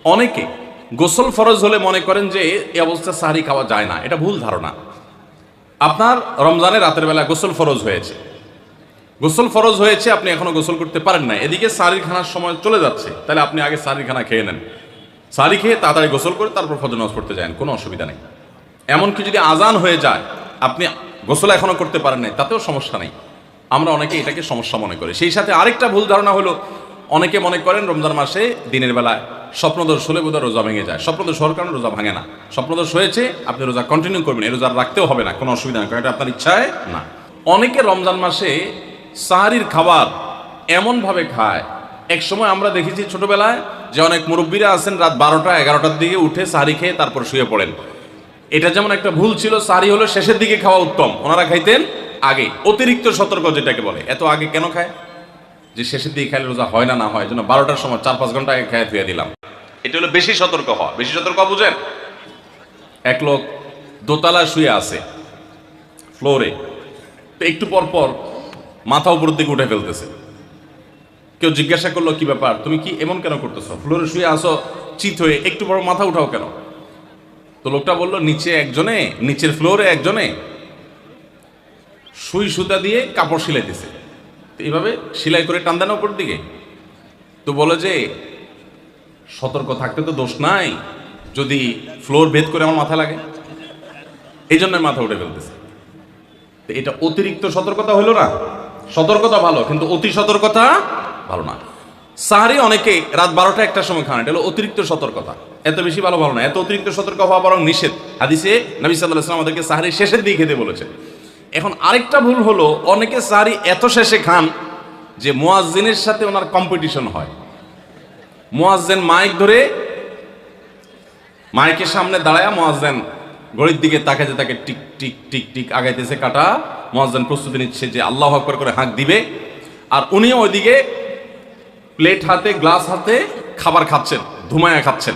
অনেকে গোসল ফরজ হলে মনে করেন যে এই অবস্থা সাহরি খাওয়া যায় না, এটা ভুল ধারণা। আপনার রমজানের রাতের বেলা গোসল ফরজ হয়েছে, আপনি এখনো গোসল করতে পারেন না, এদিকে সাহরি খানার সময় চলে যাচ্ছে, তাহলে আপনি আগে সাহরি খানা খেয়ে নেন, সাহরি খেয়ে তাড়াতাড়ি গোসল করে তারপর ফজর নামাজ পড়তে যান, কোনো অসুবিধা নেই। এমনকি যদি আজান হয়ে যায়, আপনি গোসল এখনো করতে পারেন নাই, তাতেও সমস্যা নেই। আমরা অনেকে এটাকে সমস্যা মনে করি। সেই সাথে আরেকটা ভুল ধারণা হলো, অনেকে মনে করেন রমজান মাসে দিনের বেলায় স্বপ্নদোষ হলে বোধহয় রোজা ভেঙে যায়। স্বপ্নদোষ হওয়ার কারণে রোজা ভাঙে না। স্বপ্নদোষ হয়েছে, আপনি রোজা কন্টিনিউ করবেন, এই রোজা রাখতেও হবে না, কোনো অসুবিধা নেই, কারণ এটা আপনার ইচ্ছায় না। অনেকে রমজান মাসে সাহারির খাবার এমনভাবে খায়, এক সময় আমরা দেখেছি ছোটবেলায় যে অনেক মুরব্বীরা আছেন রাত 12টা 11টার দিকে উঠে সাহারি খেয়ে তারপর শুয়ে পড়েন। এটা যেমন একটা ভুল ছিল, সাহারি হলো শেষের দিকে খাওয়া উত্তম, ওনারা খাইতেন আগে। অতিরিক্ত সতর্ক যেটাকে বলে, এত আগে কেন খায়? যে শেষের দিকে খাইলে রোজা হয় না, না হয় জন্য 12টার সময় 4-5 ঘন্টা আগে খেয়ে ধুয়ে দিলাম। এটা হলো বেশি সতর্ক হওয়া। বেশি সতর্ক বুঝেন? এক লোক দোতলা শুয়ে আছে ফ্লোরে, তো একটু পর পর মাথা উপর দিকে উঠে ফেলতেছে। কেউ জিজ্ঞাসা করলো, কি ব্যাপার, তুমি কি এমন কেন করতেছো? ফ্লোরে শুয়ে আসো চিত হয়ে, একটু বড় মাথা উঠাও কেন? তো লোকটা বললো, নিচের ফ্লোরে একজনে সুই সুতা দিয়ে কাপড় সিলাইতেছে, এইভাবে সেলাই করে টান দেন উপর দিকে। তো বলে যে সতর্ক থাকতে তো দোষ নাই, যদি ফ্লোর ভেদ করে আমার মাথা লাগে, এই জন্য মাথা উঠে ফেলতেছে। তো এটা অতিরিক্ত সতর্কতা হলো না? সতর্কতা ভালো, কিন্তু অতি সতর্কতা ভালো না। সাহারি অনেকে রাত 12টা 1টার সময় খান, এটা হলো অতিরিক্ত সতর্কতা। এত বেশি ভালো না, এত অতিরিক্ত সতর্ক হওয়া বরং নিষেধ। হাদিসে নবী সাল্লাল্লাহু আলাইহি ওয়াসাল্লাম আমাদেরকে সাহারি শেষের দিকে খেতে বলেছে। এখন আরেকটা ভুল হলো, অনেকে সাহারি এত শেষে খান যে মুয়াজ্জিনের সাথে ওনার কম্পিটিশন হয়। মুয়াজ্জিন মাইক ধরে মাইকের সামনে দাঁড়ায়, মুয়াজ্জিন ঘড়ির দিকে তাকাতে তাকে টিক টিক টিক টিক আগাইতেছে কাটা। মুয়াজ্জিন প্রস্তুতি নিচ্ছে যে আল্লাহু আকবার করে হাঁক দিবে, আর উনিও ওইদিকে প্লেট হাতে গ্লাস হাতে খাবার খাচ্ছেন, ধুমায়া খাচ্ছেন,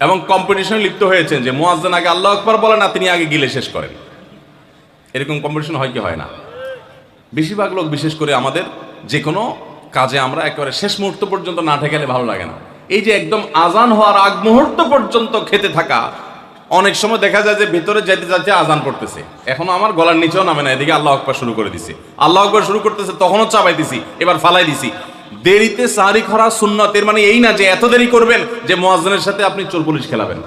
এবং কম্পিটিশনে লিপ্ত হয়েছেন যে মুয়াজ্জিন আগে আল্লাহু আকবার বলে না, তিনি আগে গিলে শেষ করেন। এরকম কম্পিটিশন হয় কি হয় না? বেশিরভাগ লোক, বিশেষ করে আমাদের যে কোনো কাজে আমরা একেবারে শেষ মুহূর্ত পর্যন্ত না ঠেকালে ভালো লাগে না। এই যে একদম আজান হওয়ার আগ মুহূর্ত পর্যন্ত খেতে থাকা, অনেক সময় দেখা যায় যে ভেতরে যেতে যাচ্ছে আজান পড়তেছে, এখনো আমার গলার নিচেও নামে না, এদিকে আল্লাহু আকবার শুরু করে দিছি, আল্লাহু আকবার শুরু করতেছে, তখনও চাপাই দিছি, এবার ফালাই দিছি। দেরিতে সাহারি খাওয়া সুন্নাত, এর মানে এই না যে এত দেরি করবেন যে মুয়াজ্জিনের সাথে আপনি চোর পুলিশ খেলাবেন।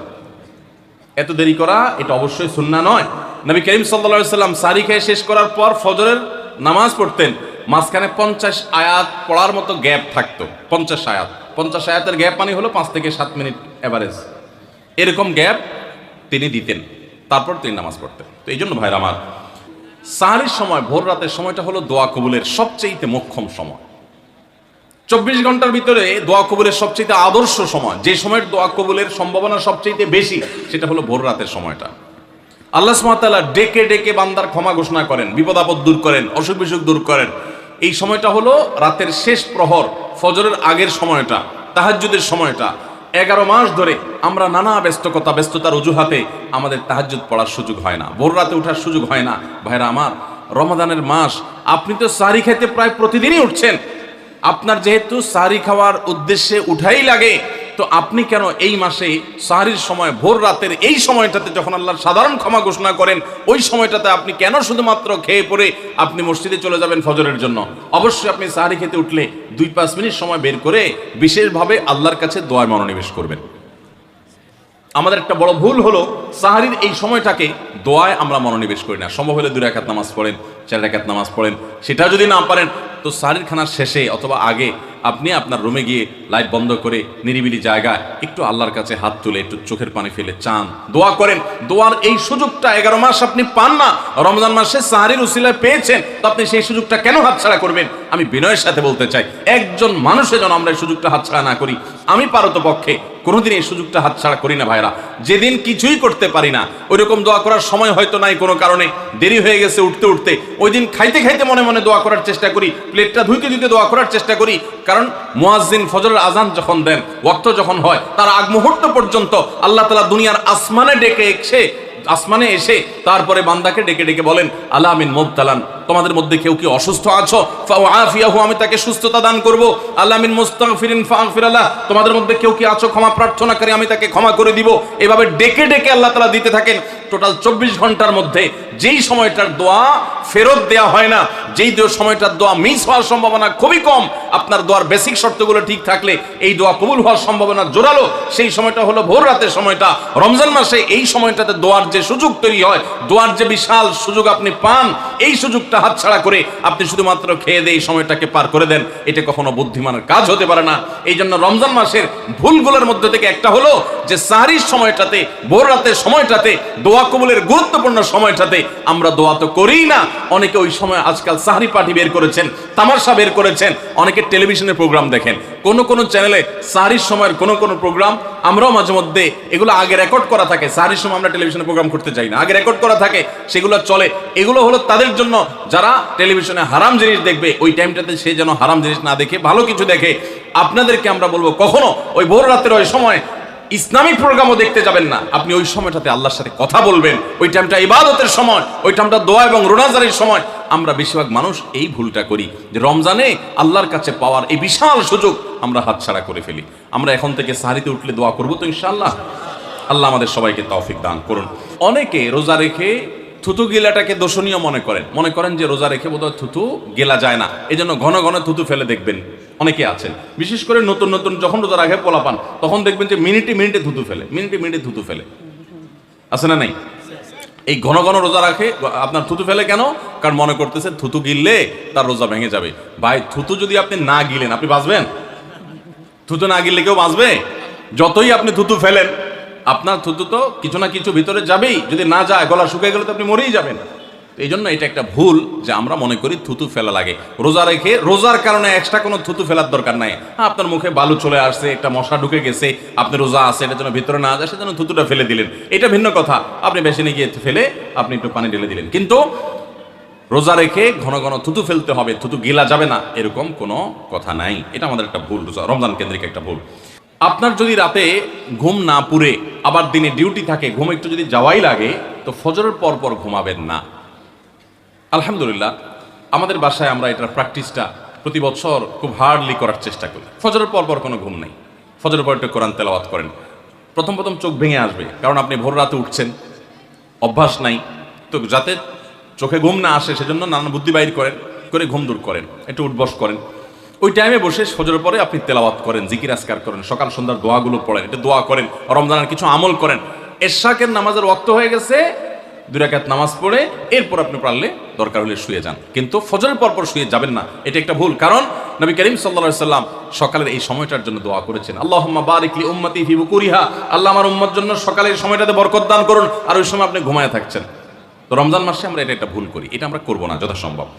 এত দেরি করা এটা অবশ্যই সুন্নাহ নয়। নবী করিম সাল্লাল্লাহু আলাইহি ওয়াসাল্লাম সাহারি খেয়ে শেষ করার পর ফজরের নামাজ পড়তেন, মাঝখানে 50 আয়াত পড়ার মতো গ্যাপ থাকতো। 50 আয়াতের গ্যাপ মানে হলো 5 থেকে 7 মিনিট এভারেজ, এরকম গ্যাপ তিনি দিতেন, তারপর তিনি নামাজ পড়তেন। তো এই জন্য ভাইরা আমার, সাহারির সময়, ভোর রাতের সময়টা হলো দোয়া কবুলের সবচেয়ে মোক্ষম সময়। 24 ঘন্টার ভিতরে দোয়া কবুলের সবচেয়ে আদর্শ সময়, যে সময়ের দোয়া কবুলের সম্ভাবনা সবচেয়ে বেশি, সেটা হলো ভোর রাতের সময়টা। আল্লাহ সুবহানাহু ওয়া তাআলা ডেকে ডেকে বান্দার ক্ষমা ঘোষণা করেন, বিপদ আপদ দূর করেন, অসুখ বিসুখ দূর করেন। এই সময়টা হলো রাতের শেষ প্রহর, ফজরের আগের সময়টা, তাহাজ্জুদের সময়টা। 11 মাস ধরে আমরা নানা ব্যস্ততার অজুহাতে আমাদের তাহাজ্জুদ পড়ার সুযোগ হয় না, ভোর রাতে ওঠার সুযোগ হয় না। ভাইরা আমার, রমাদানের মাস, আপনি তো সাহরি খেতে প্রায় প্রতিদিনই উঠছেন। আপনার যেহেতু সাহরি খাওয়ার উদ্দেশ্যে উঠাই লাগে, তো আপনি কেন এই মাসে সাহরির সময়, ভোর রাতের এই সময়টাতে যখন আল্লাহর সাধারণ ক্ষমা ঘোষণা করেন, ওই সময়টাতে আপনি কেন শুধুমাত্র খেয়ে পরে আপনি মসজিদে চলে যাবেন ফজরের জন্য? অবশ্যই আপনি সাহরি খেতে উঠলে 2-5 মিনিট সময় বের করে বিশেষভাবে আল্লাহর কাছে দোয়ায় মনোনিবেশ করবেন। আমাদের একটা বড় ভুল হলো, সাহরির এই সময়টাকে দোয়ায় আমরা মনোনিবেশ করি না। সম্ভব হলে 2 রাকাত নামাজ পড়েন, 4 রাকাত নামাজ পড়েন। সেটা যদি না পারেন, তো সাহরির খানার শেষে অথবা আগে আপনি আপনার রুমে গিয়ে লাইট বন্ধ করে নিরিবিলি জায়গায় একটু আল্লাহর কাছে হাত তুলে একটু চোখের পানি ফেলে চান, দোয়া করেন। দোয়ার এই সুযোগটা 11 মাস আপনি পান না, রমজান মাসে সাহরির উসিলায় পেয়েছেন, তো আপনি সেই সুযোগটা কেন হাতছাড়া করবেন? আমি বিনয়ের সাথে বলতে চাই, একজন মানুষের যেন আমরা এই সুযোগটা হাতছাড়া না করি। আমি পারতপক্ষে কোনোদিন এই সুযোগটা হাতছাড়া করি না ভাইরা। যেদিন কিছুই করতে পারি না, ওইরকম দোয়া করার সময় হয়তো নাই, কোনো কারণে দেরি হয়ে গেছে উঠতে, ওই দিন খাইতে খাইতে মনে মনে দোয়া করার চেষ্টা করি, প্লেটটা ধুইতে দোয়া করার চেষ্টা করি। কারণ মুয়াজ্জিন ফজরের আজান যখন দেন, ওয়াক্ত যখন হয়, তার আগ মুহূর্ত পর্যন্ত আল্লাহ তাআলা দুনিয়ার আসমানে এসে তারপরে বান্দাকে ডেকে ডেকে বলেন, আলা মিন মুবতালান তোমাদের মধ্যে কেউ কি অসুস্থ আছো ফাআফিয়াহু, আমি তাকে সুস্থতা দান করব। আল্লাহ মিন মুস্তাগফিরিন ফাগফির লাহ, তোমাদের মধ্যে কেউ কি আছো ক্ষমা প্রার্থনাকারী, আমি তাকে ক্ষমা করে দিব। এভাবে ডেকে ডেকে আল্লাহ তাআলা দিতে থাকেন। টোটাল 24 ঘন্টার মধ্যে যেই সময়টার দোয়া ফেরত দেয়া হয় না, যেই সময়টার দোয়া মিস হওয়ার সম্ভাবনা খুবই কম, আপনার দোয়ার বেসিক শর্তগুলো ঠিক থাকলে এই দোয়া কবুল হওয়ার সম্ভাবনা জোরালো, সেই সময়টা হলো ভোর রাতের সময়টা। রমজান মাসে এই সময়টাতে দোয়ার যে সুযোগ তৈরি হয়, দোয়ার যে বিশাল সুযোগ আপনি পান, এই সুযোগটা হাতছাড়া করে আপনি শুধুমাত্র খেয়ে দিয়ে এই সময়টাকে পার করে দেন, এটা কখনো বুদ্ধিমানের কাজ হতে পারে না। এই জন্য রমজান মাসের ভুলগুলোর মধ্যে থেকে একটা হলো যে সাহরির সময়টাতে, ভোর রাতের সময়টাতে, দোয়া কবুলের গুরুত্বপূর্ণ সময়টাতে আমরা দোয়া তো করিই না। অনেকে ওই সময় আজকাল সাহরি পার্টি বের করেছেন, তামাশা বের করেছেন, অনেকে টেলিভিশনের প্রোগ্রাম দেখেন। কোন চ্যানেলে সাহরির সময়ের কোন প্রোগ্রাম আমরাও মাঝে মধ্যে এগুলো আগে রেকর্ড করা থাকে। সাহরির সময় আমরা টেলিভিশনে প্রোগ্রাম করতে চাই না, আগে রেকর্ড করা থাকে, সেগুলো চলে। এগুলো হলো তাদের জন্য যারা টেলিভিশনে হারাম জিনিস দেখবে, ওই টাইমটাতে সে যেন হারাম জিনিস না দেখে ভালো কিছু দেখে। আপনাদেরকে আমরা বলবো কখনো ওই ভোর রাতের ওই সময় ইসলামিক প্রোগ্রামও দেখতে যাবেন না। আপনি ওই সময়টাতে আল্লাহর সাথে কথা বলবেন, ওই টাইমটা ইবাদতের সময়, ওই টাইমটা দোয়া এবং রোনাজারির সময়। আমরা বেশিরভাগ মানুষ এই ভুলটা করি যে রমজানে আল্লাহর কাছে পাওয়ার এই বিশাল সুযোগ আমরা হাতছাড়া করে ফেলি। আমরা এখন থেকে সাহরিতে উঠলে দোয়া করবো তো ইনশাআল্লাহ। আল্লাহ আমাদের সবাইকে তৌফিক দান করুন। অনেকে রোজা রেখে থুতু গেলাটাকে দোষণীয় মনে করেন যে রোজা রেখে বোধহয় থুতু গেলা যায় না, এই জন্য ঘন ঘন থুতু ফেলে দেখবেন অনেকে আছেন। বিশেষ করে নতুন যখন রোজা রাখে পোলাপান, তখন দেখবেন যে মিনিটে থুতু ফেলে, আছে না নাই? এই ঘন ঘন রোজা রাখে আপনার থুতু ফেলে কেন? কারণ মনে করতেছে থুতু গিললে তার রোজা ভেঙে যাবে। ভাই, থুতু যদি আপনি না গিলেন আপনি বাঁচবেন? থুতু না গিললে কেউ বাঁচবে? যতই আপনি থুতু ফেলেন, আপনার থুতু তো কিছু না কিছু ভিতরে যাবেই। যদি না যায়, গলা শুকিয়ে গেলে তো আপনি মরেই যাবেন। এই জন্য এটা একটা ভুল যে আমরা মনে করি থুতু ফেলা লাগে। রোজা রেখে রোজার কারণে এক্সট্রা কোনো থুতু ফেলার দরকার নাই। আপনার মুখে বালু চলে আসছে, একটা মশা ঢুকে গেছে, আপনি রোজা আছে, এটা যেন ভিতরে না যায়, সেজন্য থুতুটা ফেলে দিলেন, এটা ভিন্ন কথা। আপনি বেসিনে গিয়ে ফেলে আপনি একটু পানি ঢেলে দিলেন। কিন্তু রোজা রেখে ঘন ঘন থুতু ফেলতে হবে, থুতু গিলা যাবে না, এরকম কোনো কথা নাই। এটা আমাদের একটা ভুল, রমজান কেন্দ্রিক একটা ভুল। আপনার যদি রাতে ঘুম না পুরে আবার দিনে ডিউটি থাকে, ঘুম একটু যদি যাওয়াই লাগে, তো ফজরের পর ঘুমাবেন না। আলহামদুলিল্লাহ, আমাদের বাসায় আমরা এটার প্র্যাকটিসটা প্রতি বছর খুব হার্ডলি করার চেষ্টা করি। ফজরের পর কোনো ঘুম নেই, ফজরের পর একটু কোরআন তেলাওয়াত করেন। প্রথম চোখ ভেঙে আসবে, কারণ আপনি ভোর রাতে উঠছেন, অভ্যাস নাই। তো যাতে চোখে ঘুম না আসে সেজন্য নানা বুদ্ধি বাইর করে ঘুম দূর করেন, একটু উঠবস করেন। ওই টাইমে বসে ফজরের পরে আপনি তেলাওয়াত করেন, জিকির আজকার করেন, সকাল সন্ধ্যার দোয়াগুলো পড়েন, এটা দোয়া করেন, রমজানের কিছু আমল করেন। এশাকের নামাজের ওয়াক্ত হয়ে গেছে, 2 রাকাত নামাজ পড়ে এরপর আপনি পারলে দরকার হলে শুয়ে যান, কিন্তু ফজরের পর শুয়ে যাবেন না। এটা একটা ভুল, কারণ নবী করিম সাল্লাল্লাহু আলাইহি সাল্লাম সকালের এই সময়টার জন্য দোয়া করেছেন, আল্লাহুম্মা বারিক লি উম্মতি ফি বুকুরিহা, আল্লাহ আমার উম্মত জন্য সকালের সময়টাতে বরকত দান করুন। আর ওই সময় আপনি ঘুমায় থাকছেন। তো রমজান মাসে আমরা এটা একটা ভুল করি, এটা আমরা করবো না যথাসম্ভব।